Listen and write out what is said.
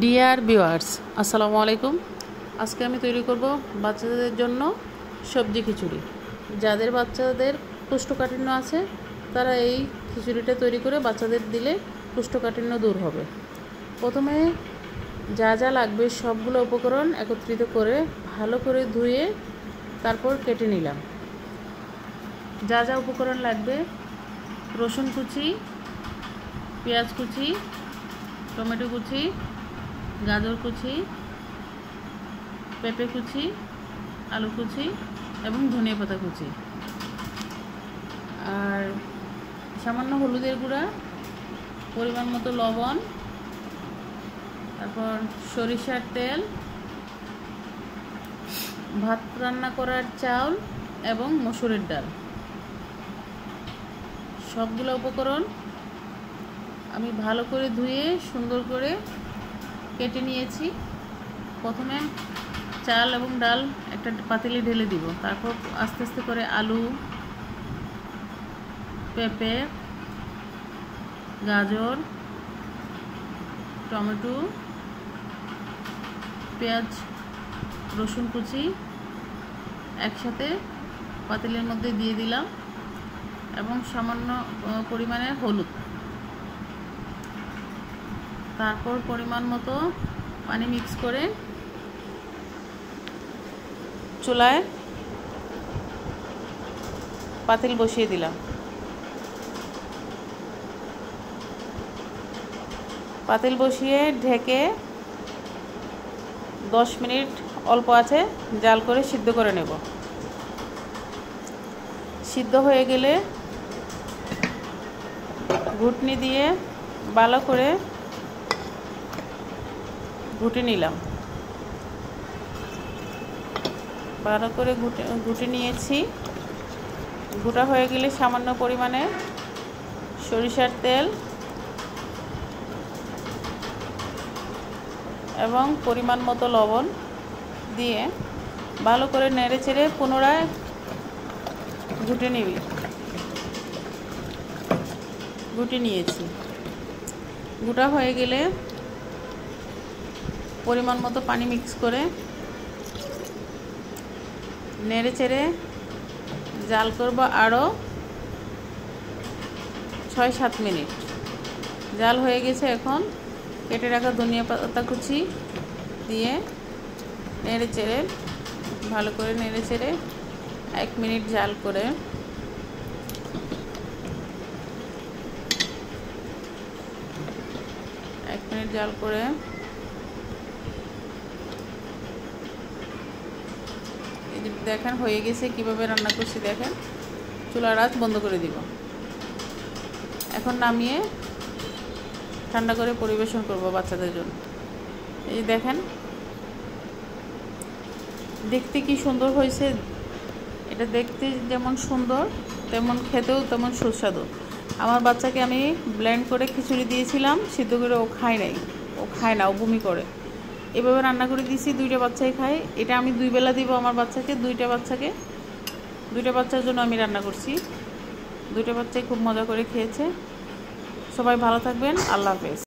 Dear viewers, আসসালামু আলাইকুম। আজকে আমি তৈরি করব বাচ্চাদের জন্য সবজি খিচুড়ি। যাদের বাচ্চাদের কোষ্ঠকাঠিন্য আছে তারা এই খিচুড়িটা তৈরি করে বাচ্চাদের দিলে কোষ্ঠকাঠিন্য দূর হবে। প্রথমে যা যা লাগবে সবগুলো উপকরণ একত্রিত করে ভালো করে ধুয়ে তারপর কেটে নিলাম। যা যা উপকরণ লাগবে: রসুন কুচি, পেঁয়াজ কুচি, টমেটো কুচি, গাজর কুচি, পেঁপে কুচি, আলু কুচি এবং ধনিয়া পাতা কুচি, আর সামান্য হলুদের গুঁড়া, পরিমাণ মতো লবণ, তারপর সরিষার তেল, ভাত রান্না করার চাউল এবং মসুরের ডাল। সবগুলো উপকরণ আমি ভালো করে ধুয়ে সুন্দর করে কেটে নিয়েছি। প্রথমে চাল এবং ডাল একটা পাতিলে ঢেলে দিব, তারপর আস্তে আস্তে করে আলু, পেঁপে, গাজর, টমেটো, পেঁয়াজ, রসুন কুচি একসাথে পাতিলের মধ্যে দিয়ে দিলাম এবং সামান্য পরিমাণে হলুদ। তারপর পরিমাণ মতো পানি মিক্স করে চুলায় পাতিল বসিয়ে দিলাম। পাতিল বসিয়ে ঢেকে 10 মিনিট অল্প আছে জাল করে সিদ্ধ করে নেব। সিদ্ধ হয়ে গেলে ঘুটনি দিয়ে ভালো করে ঘুটে নিলাম। ভালো করে ঘুটে নিয়েছি। ঘুটা হয়ে গেলে সামান্য পরিমাণে সরিষার তেল এবং পরিমাণ মতো লবণ দিয়ে ভালো করে নেড়ে চেড়ে পুনরায় ঘুটে নিয়েছি। ঘুটা হয়ে গেলে পরিমাণ মতো পানি মিক্স করে নেড়ে চেড়ে জাল করব আরও 6-7 মিনিট। জাল হয়ে গেছে। এখন কেটে রাখা ধনিয়া পাতা কুচি দিয়ে নেড়ে চেড়ে ভালো করে নেড়ে চেড়ে 1 মিনিট জাল করে দেখেন হয়ে গেছে। কিভাবে রান্না করছি দেখেন। চুলার আঁচ বন্ধ করে দিব। এখন নামিয়ে ঠান্ডা করে পরিবেশন করব বাচ্চাদের জন্য। এই দেখেন দেখতে কি সুন্দর হয়েছে। এটা দেখতে যেমন সুন্দর তেমন খেতেও তেমন সুস্বাদু। আমার বাচ্চাকে আমি ব্লেন্ড করে খিচুড়ি দিয়েছিলাম, সিদ্ধ করে ও খায় নাই, ও খায় না, ও বমি করে। এভাবে রান্না করে দিয়েছি, 2টা বাচ্চাই খায়। এটা আমি 2 বেলা দিব আমার বাচ্চাকে। 2টা বাচ্চার জন্য আমি রান্না করছি। 2টা বাচ্চাই খুব মজা করে খেয়েছে। সবাই ভালো থাকবেন। আল্লাহ হাফেজ।